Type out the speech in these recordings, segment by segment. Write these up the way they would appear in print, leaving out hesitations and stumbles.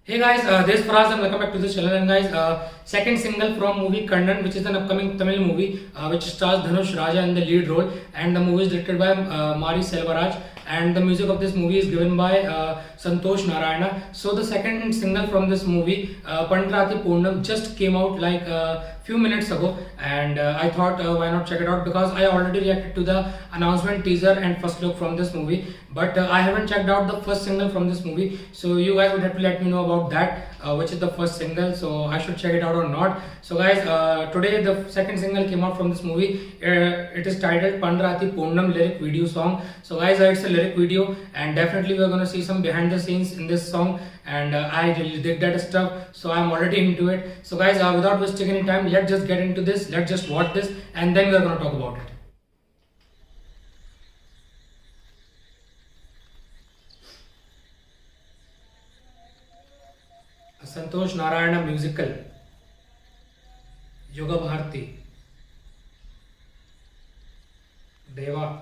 Hey guys, this is Faraz and welcome back to the channel. And guys, second single from movie Kannan, which is an upcoming Tamil movie, which stars Dhanush Raja in the lead role, and the movie is directed by Mari Selvaraj, and the music of this movie is given by Santosh Narayana. So the second single from this movie, Pandrati Purnam, just came out like a few minutes ago, and I thought why not check it out, because I already reacted to the announcement teaser and first look from this movie, but I haven't checked out the first single from this movie. So you guys would have to let me know about that, which is the first single, so I should check it out or not. So guys, today the second single came out from this movie. It is titled Pandrati Purnam lyric video song. So guys, it's a lyric video, and definitely we're gonna see some behind the scenes in this song, and I really did that stuff, so I'm already into it. So guys, without wasting any time, let's just get into this. Let's just watch this, and then we're gonna talk about it. Santosh Narayana musical, Yoga Bharti, Deva.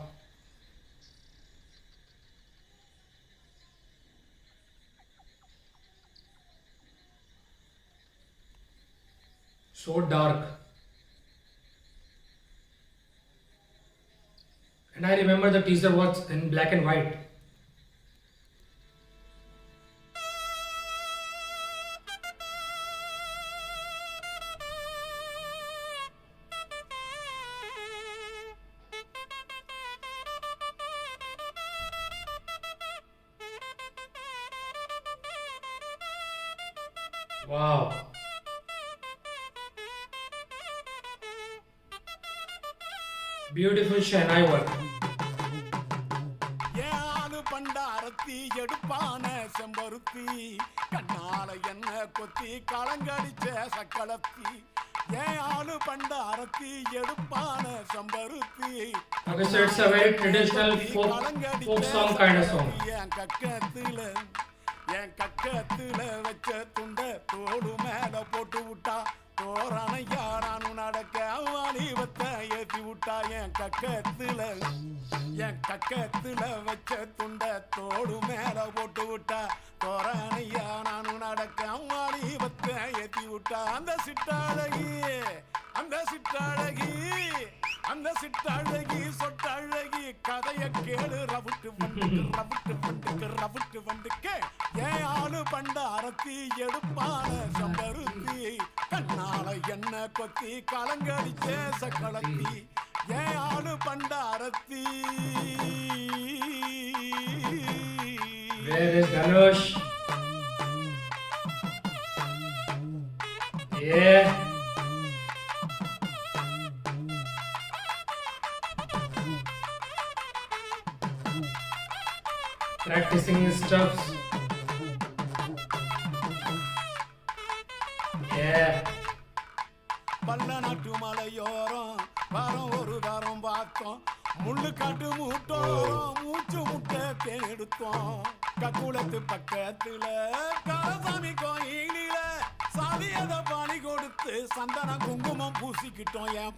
So dark. And I remember the teaser was in black and white. Wow. Beautiful Shehnai work. ஏழு பண்டாரத்தி எடுப்பான செம்பருத்தி கண்ணால என்ன கொத்தி களங்கடிச்ச சக்களத்தி ஏழு பண்டாரத்தி எடுப்பான செம்பருத்தி. Okay, so it's a very traditional folk song kind of song. என் கக்கத்துல வச்ச துண்ட தோடு மேல போட்டு விட்டா தோரணையா நானும் நடக்க வாலிபத்தை ஏத்தி விட்டா. என் கக்கத்துல வச்ச துண்ட தோடு மேல போட்டு விட்டா தோரணையா நானும் நடக்க வாலிபத்தை ஏத்தி விட்டா. அந்த சிட்டாழகி சொட்டழகி கதைய கேளு ரவுட்டு வண்டுக்கு ஏன் ஆளு பண்டாரத்தி எடுப்பான செம்பருத்தி கண்ணால என்ன கொத்தி கலங்கடிச்ச சக்களத்தி ஏன் ஆளு Pandarathi. Where is Dhanush? Yeah. Practicing his stuff. Yeah. பல்ல நாட்டு மலையோரம் வாரம் ஒரு வாரம் பார்த்தோம் முள்ளு காட்டு மூட்டோரம் மூச்சு முட்டை தேடுத்தோம். கக்குளத்து பக்கத்துல கரசாமி கோயிலில சாதியத பாணி கொடுத்து சந்தன குங்குமம் பூசிக்கிட்டோம். என்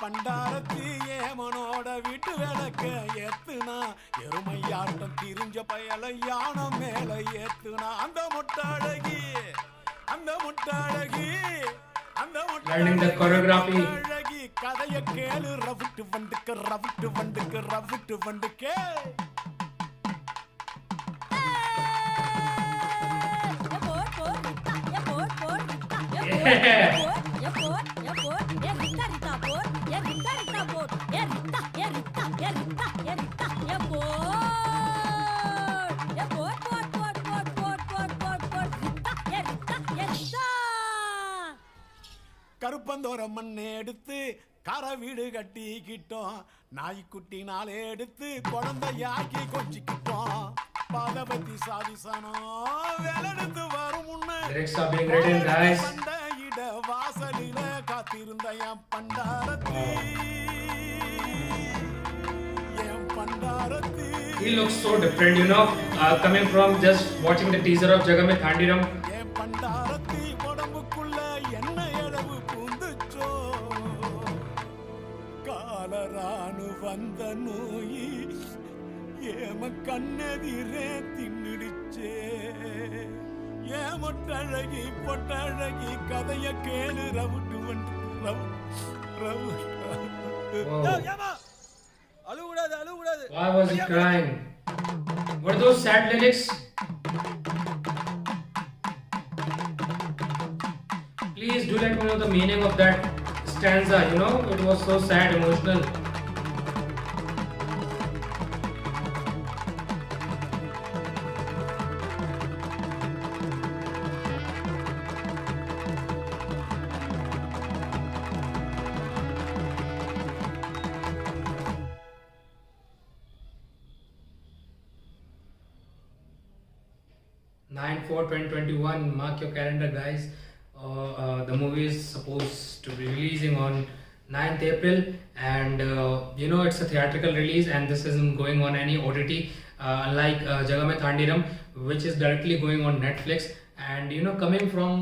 பண்டாரத்தி ஏமனோட வீட்டு விளக்க ஏத்துனா எருமையாட்டம் திரிஞ்ச பயல யானம் மேல ஏத்துனா. அந்த முட்டாழகி Learning the choreography. கதைய கேளு ரவுட்டு வண்டுக்கு. கருப்பந்தோர மண்ணை எடுத்து கர வீடு கட்டிக்கிட்டோம். நாய்க்குட்டி நாளே எடுத்து குழந்தையாக்கி கொஞ்சிக்கிட்டோம். பாதபத்தி சாதிசனம் வேலெடுத்து வரும் முன்ன இட வாசலில காத்திருந்த என் Pandarathi. He looks so different, coming from just watching the teaser of Jagame Thandiram. என் பண்டாரத்தி உடம்புக்குள்ள என்ன அளவு பூந்துச்சோ காலரானு வந்த நோயி ஏம கண்ணெதிரே தின்னுடுச்சே. மொட்டழகி பொட்டழகி கதைய கேளு ரவுட்டு வந்து ரவு ரவு Why was he crying? Were those sad lyrics? Please do let me know the meaning of that stanza. You know, it was so sad, emotional. Nine 4/2021. Mark your calendar, guys. The movie is supposed to be releasing on 9th April, and you know, it's a theatrical release, and this isn't going on any OTT, unlike Jaga Mein Thandiram, which is directly going on Netflix. And you know, coming from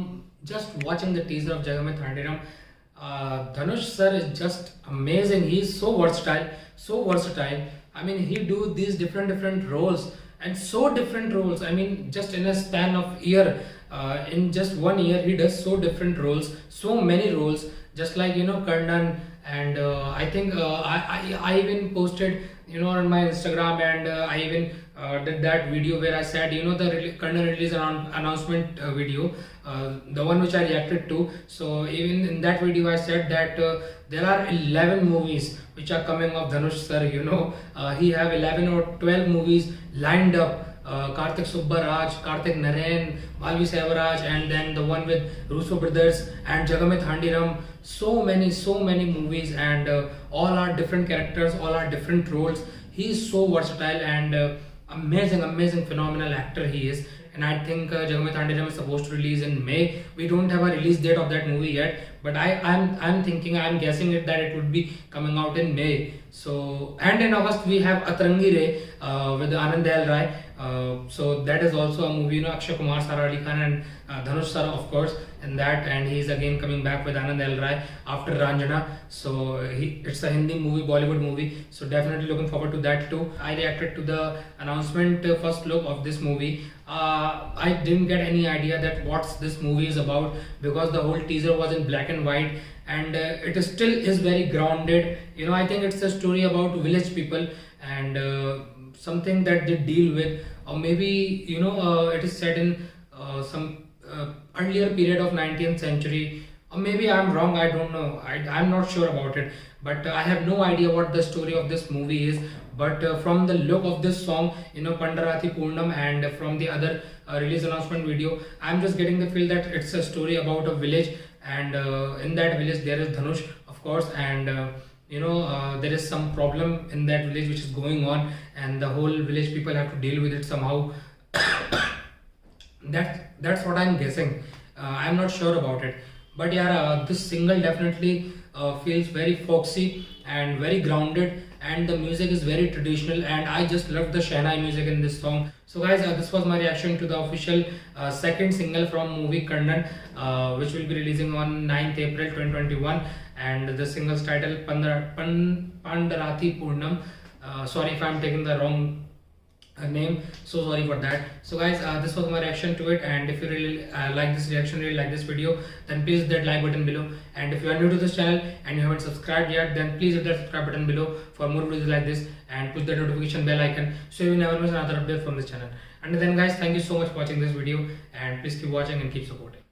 just watching the teaser of Jaga Mein Thandiram, Dhanush sir is just amazing. He's so versatile, so versatile. I mean, he do these different roles, and so different roles. I mean, just in a span of year, in just 1 year, he does so different roles, so many roles. Just like, you know, Karnan, and I think I even posted, you know, on my Instagram, and I even did that video where I said, you know, the Karnan release announcement video, the one which I reacted to. So even in that video I said that there are 11 movies which are coming of Dhanush sir. You know, he have 11 or 12 movies lined up. Kartik Subbaraj, Kartik Narayan, Malvi Selvaraj, and then the one with Russo brothers and Jaga Mein Thandiram. So many movies, and all are different characters, all are different roles. He is so versatile, and amazing, phenomenal actor he is. And I think Jaga Mein Thandiram is supposed to release in May. We don't have a release date of that movie yet, but I'm guessing it that it would be coming out in May. So, and in August we have Atrangi Re with Anand Dayal Rai. So that is also a movie, you know, Akshay Kumar, Sara Ali Khan, and Dhanush sir, of course, in that. And he is again coming back with Anand Dayal Rai after Ranjana. So it's a Hindi movie, Bollywood movie. So definitely looking forward to that too. I reacted to the announcement first look of this movie. I didn't get any idea that what's this movie is about, because the whole teaser was in black and white, and it is still is very grounded. You know, I think it's a story about village people, and something that they deal with, or maybe, you know, it is set in some earlier period of 19th century, or maybe I'm wrong, I don't know, I'm not sure about it, but I have no idea what the story of this movie is. But from the look of this song, you know, Pandarathi Purnam, and from the other release announcement video, I'm just getting the feel that it's a story about a village, and in that village there is Dhanush, of course, and you know, there is some problem in that village which is going on, and the whole village people have to deal with it somehow. That's what I'm guessing. I'm not sure about it, but yeah, this single definitely feels very folksy and very grounded, and the music is very traditional, and I just love the Shehnai music in this song. So guys, this was my reaction to the official second single from movie Karnan, which will be releasing on 9th April 2021, and the single's title Pandarathi Purnam. Sorry if I'm taking the wrong name, so sorry for that. So guys, this was my reaction to it, and if you really like this reaction, really like this video, then please hit that like button below. And if you are new to this channel and you haven't subscribed yet, then please hit that subscribe button below for more videos like this, and push the notification bell icon so you will never miss another update from this channel. And then guys, thank you so much for watching this video, and please keep watching and keep supporting.